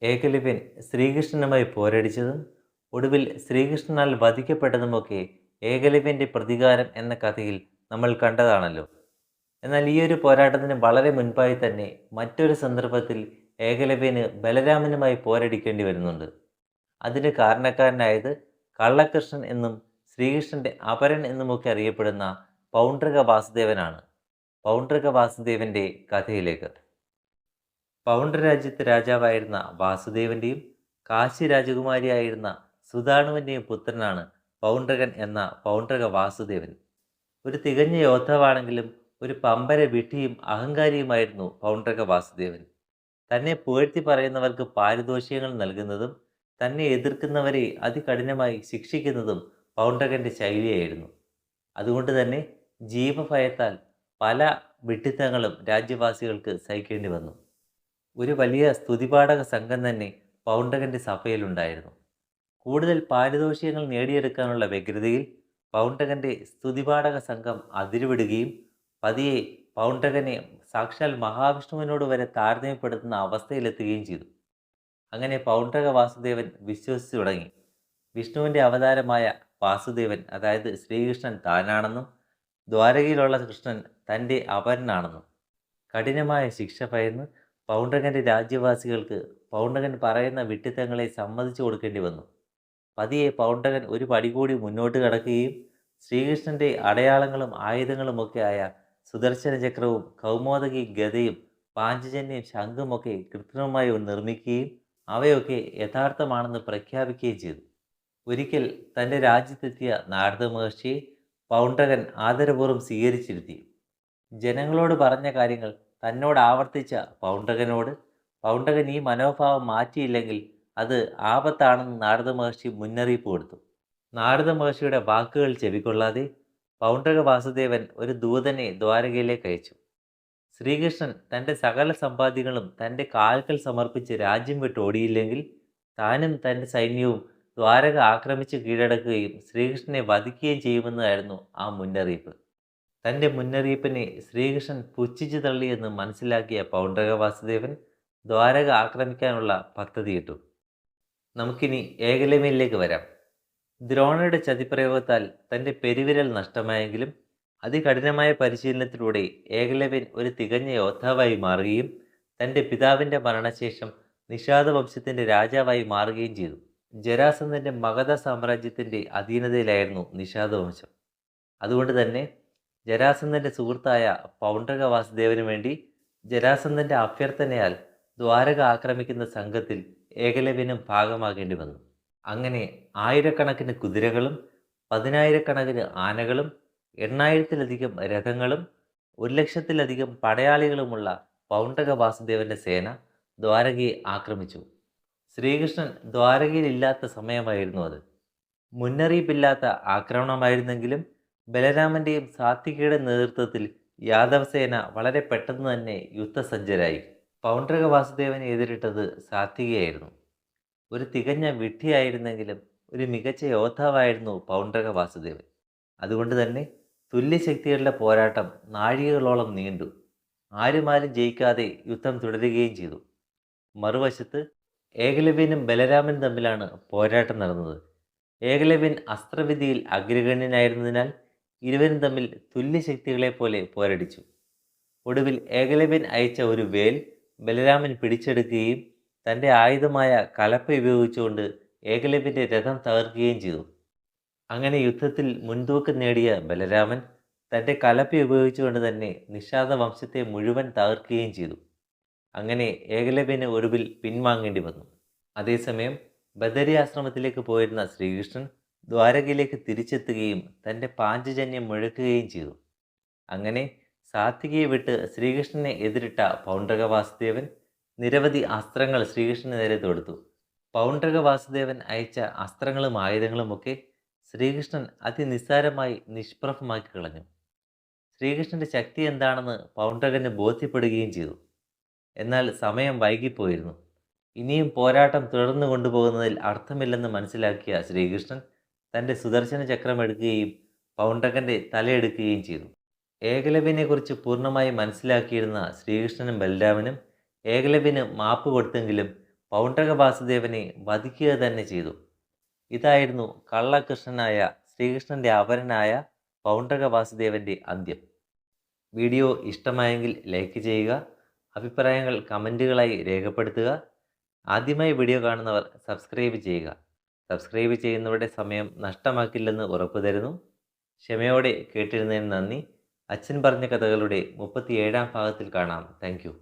ഏകലവ്യൻ ശ്രീകൃഷ്ണനുമായി പോരടിച്ചതും ഒടുവിൽ ശ്രീകൃഷ്ണനാൽ വധിക്കപ്പെട്ടതുമൊക്കെ ഏകലവ്യന്റെ പ്രതികാരം എന്ന കഥയിൽ നമ്മൾ കണ്ടതാണല്ലോ. എന്നാൽ ഈ ഒരു പോരാട്ടത്തിന് വളരെ മുൻപായി തന്നെ മറ്റൊരു സന്ദർഭത്തിൽ ഏകലവ്യന് ബലരാമനുമായി പോരടിക്കേണ്ടി വരുന്നുണ്ട്. അതിന് കാരണക്കാരനായത് കള്ളകൃഷ്ണൻ എന്നും ശ്രീകൃഷ്ണന്റെ അപരൻ എന്നുമൊക്കെ അറിയപ്പെടുന്ന പൗണ്ഡ്രക വാസുദേവനാണ്. പൗണ്ഡ്രക വാസുദേവന്റെ കഥയിലേക്ക്. പൗണ്ഡ്ര രാജ്യത്തെ രാജാവായിരുന്ന വാസുദേവന്റെയും കാശി രാജകുമാരിയായിരുന്ന സുധാണുവിൻ്റെയും പുത്രനാണ് പൗണ്ഡ്രകൻ എന്ന പൗണ്ഡ്രക വാസുദേവൻ. ഒരു തികഞ്ഞ യോദ്ധാവാണെങ്കിലും ഒരു പമ്പര വിഡ്ഢിയും അഹങ്കാരിയുമായിരുന്നു പൗണ്ഡ്രക വാസുദേവൻ. തന്നെ പുകഴ്ത്തി പറയുന്നവർക്ക് പാരിതോഷികങ്ങൾ നൽകുന്നതും തന്നെ എതിർക്കുന്നവരെ അതികഠിനമായി ശിക്ഷിക്കുന്നതും പൗണ്ഡ്രകന്റെ ശൈലിയായിരുന്നു. അതുകൊണ്ട് തന്നെ ജീവഭയത്താൽ പല വിഡ്ഢിത്തങ്ങളും രാജ്യവാസികൾക്ക് സഹിക്കേണ്ടി വന്നു. ഒരു വലിയ സ്തുതിപാഠക സംഘം തന്നെ പൗണ്ഡ്രകന്റെ സഭയിലുണ്ടായിരുന്നു. കൂടുതൽ പാരിതോഷികങ്ങൾ നേടിയെടുക്കാനുള്ള വ്യഗ്രതയിൽ പൗണ്ഡ്രകന്റെ സ്തുതിപാഠക സംഘം അതിരുവിടുകയും പതിയെ പൗണ്ഡ്രകനെ സാക്ഷാൽ മഹാവിഷ്ണുവിനോട് വരെ താരതമ്യപ്പെടുത്തുന്ന അവസ്ഥയിലെത്തുകയും ചെയ്തു. അങ്ങനെ പൗണ്ഡ്രക വാസുദേവൻ വിശ്വസിച്ചു തുടങ്ങി വിഷ്ണുവിൻ്റെ അവതാരമായ വാസുദേവൻ, അതായത് ശ്രീകൃഷ്ണൻ താനാണെന്നും ദ്വാരകയിലുള്ള കൃഷ്ണൻ തൻ്റെ അപരനാണെന്നും. കഠിനമായ ശിക്ഷ ഭയന്ന് പൗണ്ഡ്രകന്റെ രാജ്യവാസികൾക്ക് പൗണ്ഡ്രകൻ പറയുന്ന വിഡ്ഢിത്തങ്ങളെ സമ്മതിച്ചു കൊടുക്കേണ്ടി വന്നു. പതിയെ പൗണ്ഡ്രകൻ ഒരു പടി കൂടി മുന്നോട്ട് കടക്കുകയും ശ്രീകൃഷ്ണന്റെ അടയാളങ്ങളും ആയുധങ്ങളുമൊക്കെ ആയ സുദർശന ചക്രവും കൗമോദകി ഗദയും പാഞ്ചജന്യം ശംഖുമൊക്കെ കൃത്രിമമായി നിർമ്മിക്കുകയും അവയൊക്കെ യഥാർത്ഥമാണെന്ന് പ്രഖ്യാപിക്കുകയും ചെയ്തു. ഒരിക്കൽ തൻ്റെ രാജ്യത്തെത്തിയ നാരദ മഹർഷിയെ പൗണ്ഡ്രകൻ ആദരപൂർവ്വം സ്വീകരിച്ചിരുത്തി. ജനങ്ങളോട് പറഞ്ഞ കാര്യങ്ങൾ തന്നോട് ആവർത്തിച്ച പൗണ്ഡ്രകൻ ഈ മനോഭാവം മാറ്റിയില്ലെങ്കിൽ അത് ആപത്താണെന്ന് നാരദ മഹർഷി മുന്നറിയിപ്പ് കൊടുത്തു. നാരദ മഹർഷിയുടെ വാക്കുകൾ ചെവിക്കൊള്ളാതെ പൗണ്ഡ്രക വാസുദേവൻ ഒരു ദൂതനെ ദ്വാരകയിലേക്ക് അയച്ചു. ശ്രീകൃഷ്ണൻ തൻ്റെ സകല സമ്പാദ്യങ്ങളും തൻ്റെ കാൽക്കൽ സമർപ്പിച്ച് രാജ്യം വിട്ടോടിയില്ലെങ്കിൽ താനും തൻ്റെ സൈന്യവും ദ്വാരക ആക്രമിച്ച് കീഴടക്കുകയും ശ്രീകൃഷ്ണനെ വധിക്കുകയും ചെയ്യുമെന്നായിരുന്നു ആ മുന്നറിയിപ്പ്. തൻ്റെ മുന്നറിയിപ്പിനെ ശ്രീകൃഷ്ണൻ പുച്ഛിച്ചു തള്ളിയെന്ന് മനസ്സിലാക്കിയ പൗണ്ഡ്രക വാസുദേവൻ ദ്വാരക ആക്രമിക്കാനുള്ള പദ്ധതിയിട്ടു. നമുക്കിനി ഏകലവ്യനിലേക്ക് വരാം. ദ്രോണയുടെ ചതിപ്രയോഗത്താൽ തൻ്റെ പെരുവിരൽ നഷ്ടമായെങ്കിലും അതികഠിനമായ പരിശീലനത്തിലൂടെ ഏകലവ്യൻ ഒരു തികഞ്ഞ യോദ്ധാവായി മാറുകയും തൻ്റെ പിതാവിൻ്റെ മരണശേഷം നിഷാദ വംശത്തിൻ്റെ രാജാവായി മാറുകയും ചെയ്തു. ജരാസന്ധൻ്റെ മഗധ സാമ്രാജ്യത്തിൻ്റെ അധീനതയിലായിരുന്നു നിഷാദ വംശം. അതുകൊണ്ട് തന്നെ ജരാസന്ധൻ്റെ സുഹൃത്തായ പൗണ്ഡ്രക വാസുദേവന് വേണ്ടി ജരാസന്ധൻ്റെ അഭ്യർത്ഥനയാൽ ദ്വാരക ആക്രമിക്കുന്ന സംഘത്തിൽ ഏകലവ്യനും ഭാഗമാകേണ്ടി വന്നു. അങ്ങനെ ആയിരക്കണക്കിന് കുതിരകളും 10,000-കണക്കിന് ആനകളും 8,000-ലധികം രഥങ്ങളും 1,00,000-ലധികം പടയാളികളുമുള്ള പൗണ്ഡ്രക വാസുദേവന്റെ സേന ദ്വാരകയെ ആക്രമിച്ചു. ശ്രീകൃഷ്ണൻ ദ്വാരകയിലില്ലാത്ത സമയമായിരുന്നു അത്. മുന്നറിയിപ്പില്ലാത്ത ആക്രമണമായിരുന്നെങ്കിലും ബലരാമന്റെയും സാത്വികയുടെ നേതൃത്വത്തിൽ യാദവസേന വളരെ പെട്ടെന്ന് തന്നെ യുദ്ധസജ്ജരായി. പൗണ്ഡ്രക വാസുദേവനെ എതിരിട്ടത് സാത്വികയായിരുന്നു. ഒരു തികഞ്ഞ വിഡ്ഢിയായിരുന്നെങ്കിലും ഒരു മികച്ച യോദ്ധാവായിരുന്നു പൗണ്ഡ്രക വാസുദേവൻ. അതുകൊണ്ട് തന്നെ തുല്യശക്തികളുടെ പോരാട്ടം നാഴികകളോളം നീണ്ടു. ആരും ജയിക്കാതെ യുദ്ധം തുടരുകയും ചെയ്തു. മറുവശത്ത് ഏകലവ്യനും ബലരാമനും തമ്മിലാണ് പോരാട്ടം നടന്നത്. ഏകലവ്യൻ അസ്ത്രവിദ്യയിൽ അഗ്രഗണ്യനായിരുന്നതിനാൽ ഇരുവരും തമ്മിൽ തുല്യശക്തികളെ പോലെ പോരടിച്ചു. ഒടുവിൽ ഏകലവ്യൻ അയച്ച ഒരു വേൽ ബലരാമൻ പിടിച്ചെടുക്കുകയും തൻ്റെ ആയുധമായ കലപ്പ ഉപയോഗിച്ചുകൊണ്ട് ഏകലവ്യൻ്റെ രഥം തകർക്കുകയും ചെയ്തു. അങ്ങനെ യുദ്ധത്തിൽ മുൻതൂക്കം നേടിയ ബലരാമൻ തൻ്റെ കലപ്പ ഉപയോഗിച്ചുകൊണ്ട് തന്നെ നിഷാദ വംശത്തെ മുഴുവൻ തകർക്കുകയും ചെയ്തു. അങ്ങനെ ഏകലവ്യന് ഒടുവിൽ പിൻവാങ്ങേണ്ടി വന്നു. അതേസമയം ബദരി ആശ്രമത്തിലേക്ക് പോയിരുന്ന ശ്രീകൃഷ്ണൻ ദ്വാരകയിലേക്ക് തിരിച്ചെത്തുകയും തൻ്റെ പാഞ്ചജന്യം മുഴക്കുകയും ചെയ്തു. അങ്ങനെ സാത്വികയെ വിട്ട് ശ്രീകൃഷ്ണനെ എതിരിട്ട പൗണ്ഡ്രക വാസുദേവൻ നിരവധി അസ്ത്രങ്ങൾ ശ്രീകൃഷ്ണന് നേരെ തൊടുത്തു. പൗണ്ഡ്രക വാസുദേവൻ അയച്ച അസ്ത്രങ്ങളും ആയുധങ്ങളുമൊക്കെ ശ്രീകൃഷ്ണൻ അതിനിസ്സാരമായി നിഷ്പ്രഭമാക്കി കളഞ്ഞു. ശ്രീകൃഷ്ണന്റെ ശക്തി എന്താണെന്ന് പൗണ്ഡ്രകന് ബോധ്യപ്പെടുകയും ചെയ്തു. എന്നാൽ സമയം വൈകിപ്പോയിരുന്നു. ഇനിയും പോരാട്ടം തുടർന്നു കൊണ്ടുപോകുന്നതിൽ അർത്ഥമില്ലെന്ന് മനസ്സിലാക്കിയ ശ്രീകൃഷ്ണൻ തൻ്റെ സുദർശന ചക്രം എടുക്കുകയും പൗണ്ഡ്രകന്റെ തലയെടുക്കുകയും ചെയ്തു. ഏകലവ്യനെക്കുറിച്ച് പൂർണ്ണമായി മനസ്സിലാക്കിയിരുന്ന ശ്രീകൃഷ്ണനും ബലരാമനും ഏകലവ്യന് മാപ്പ് കൊടുത്തെങ്കിലും പൗണ്ഡ്രക വാസുദേവനെ വധിക്കുക തന്നെ ചെയ്തു. ഇതായിരുന്നു കള്ളകൃഷ്ണനായ ശ്രീകൃഷ്ണൻ്റെ അപരനായ പൗണ്ഡ്രക വാസുദേവൻ്റെ അന്ത്യം. വീഡിയോ ഇഷ്ടമായെങ്കിൽ ലൈക്ക് ചെയ്യുക, അഭിപ്രായങ്ങൾ കമൻറ്റുകളായി രേഖപ്പെടുത്തുക. ആദ്യമായി വീഡിയോ കാണുന്നവർ സബ്സ്ക്രൈബ് ചെയ്യുക. സബ്സ്ക്രൈബ് ചെയ്യുന്നവരുടെ സമയം നഷ്ടമാക്കില്ലെന്ന് ഉറപ്പു തരുന്നു. ക്ഷമയോടെ കേട്ടിരുന്നതിന് നന്ദി. അച്ഛൻ പറഞ്ഞ കഥകളുടെ 37-ാം ഭാഗത്തിൽ കാണാം. Thank you.